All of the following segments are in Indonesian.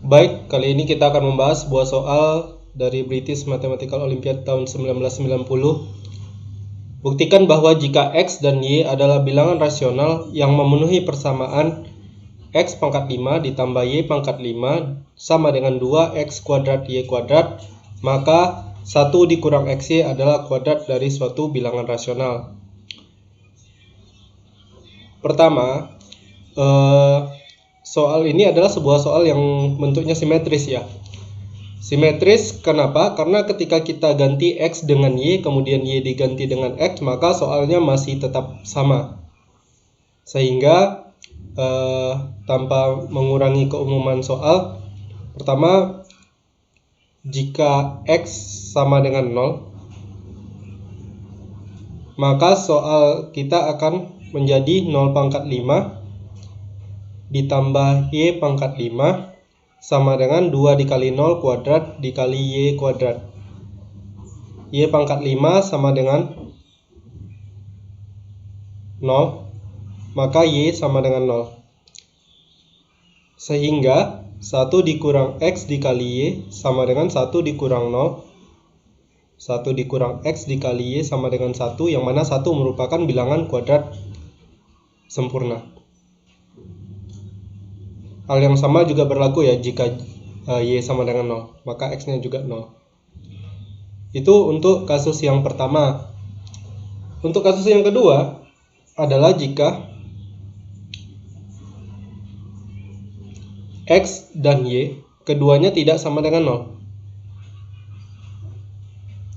Baik, kali ini kita akan membahas sebuah soal dari British Mathematical Olympiad tahun 1990. Buktikan bahwa jika X dan Y adalah bilangan rasional yang memenuhi persamaan X pangkat 5 ditambah Y pangkat 5 sama dengan 2X kuadrat Y kuadrat, maka 1 dikurang XY adalah kuadrat dari suatu bilangan rasional. Pertama, soal ini adalah sebuah soal yang bentuknya simetris ya. Simetris kenapa? Karena ketika kita ganti X dengan Y, kemudian Y diganti dengan X, maka soalnya masih tetap sama. Sehingga tanpa mengurangi keumuman soal, pertama, jika X sama dengan 0, maka soal kita akan menjadi 0 pangkat 5 ditambah Y pangkat 5 sama dengan 2 dikali 0 kuadrat dikali Y kuadrat. Y pangkat 5 sama dengan 0, maka Y sama dengan 0. Sehingga 1 dikurang X dikali Y sama dengan 1 dikurang 0. 1 dikurang X dikali Y sama dengan 1, yang mana 1 merupakan bilangan kuadrat sempurna. Hal yang sama juga berlaku ya jika Y sama dengan 0, maka X-nya juga 0. Itu untuk kasus yang pertama. Untuk kasus yang kedua adalah jika X dan Y keduanya tidak sama dengan 0.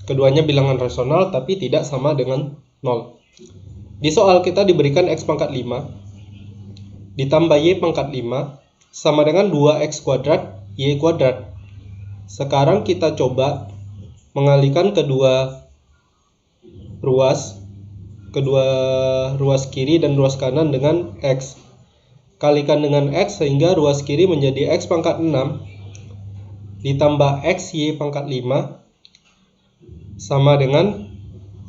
Keduanya bilangan rasional tapi tidak sama dengan 0. Di soal kita diberikan X pangkat 5 ditambah Y pangkat 5 sama dengan 2X kuadrat Y kuadrat. Sekarang kita coba mengalihkan kedua ruas kiri dan ruas kanan dengan X. Kalikan dengan X sehingga ruas kiri menjadi X pangkat 6 ditambah X Y pangkat 5 sama dengan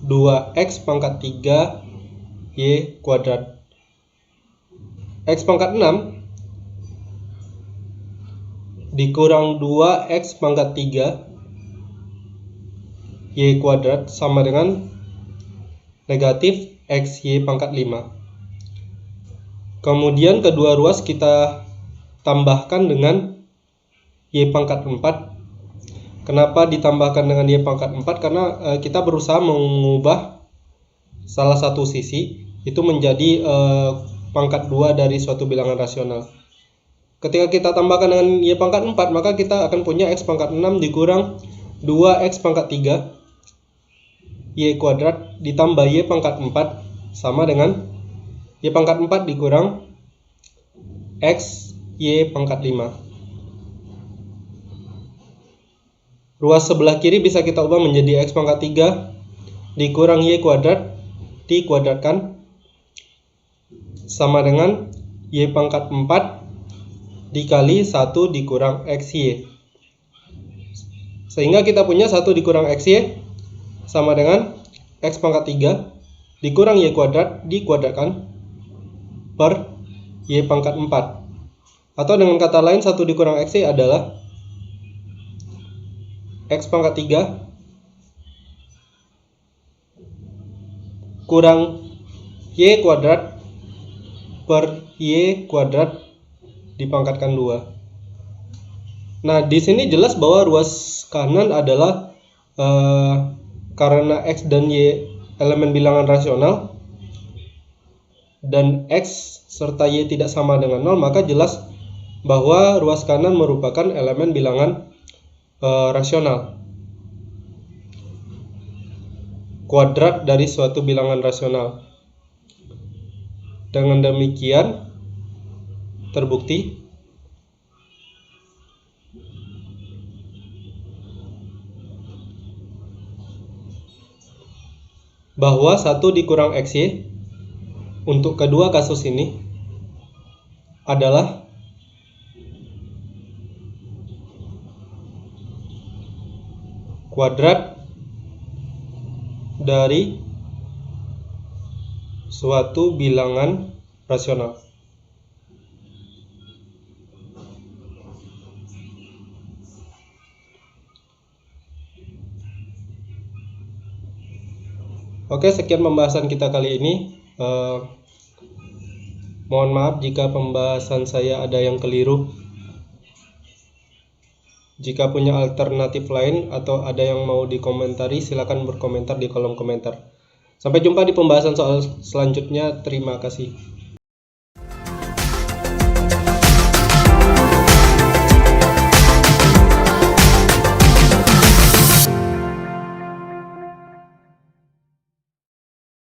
2X pangkat 3 Y kuadrat. X pangkat 6 dikurang 2X pangkat 3 Y kuadrat sama dengan negatif XY pangkat 5. Kemudian kedua ruas kita tambahkan dengan Y pangkat 4. Kenapa ditambahkan dengan Y pangkat 4? Karena kita berusaha mengubah salah satu sisi itu menjadi pangkat 2 dari suatu bilangan rasional. Ketika kita tambahkan dengan Y pangkat 4, maka kita akan punya X pangkat 6 dikurang 2X pangkat 3 Y kuadrat ditambah Y pangkat 4 sama dengan Y pangkat 4 dikurang X Y pangkat 5. Ruas sebelah kiri bisa kita ubah menjadi X pangkat 3 dikurang Y kuadrat dikuadratkan sama dengan Y pangkat 4 dikali 1 dikurang XY. Sehingga kita punya 1 dikurang XY sama dengan X pangkat 3 dikurang Y kuadrat dikuadratkan per Y pangkat 4. Atau dengan kata lain 1 dikurang XY adalah X pangkat 3 kurang Y kuadrat per Y kuadrat dipangkatkan 2. Nah, di sini jelas bahwa ruas kanan adalah karena X dan Y elemen bilangan rasional dan X serta Y tidak sama dengan 0, maka jelas bahwa ruas kanan merupakan elemen bilangan rasional, kuadrat dari suatu bilangan rasional. Dengan demikian terbukti bahwa 1 dikurang XY untuk kedua kasus ini adalah kuadrat dari suatu bilangan rasional. Oke, sekian pembahasan kita kali ini. Mohon maaf jika pembahasan saya ada yang keliru. Jika punya alternatif lain atau ada yang mau dikomentari, silakan berkomentar di kolom komentar. Sampai jumpa di pembahasan soal selanjutnya. Terima kasih.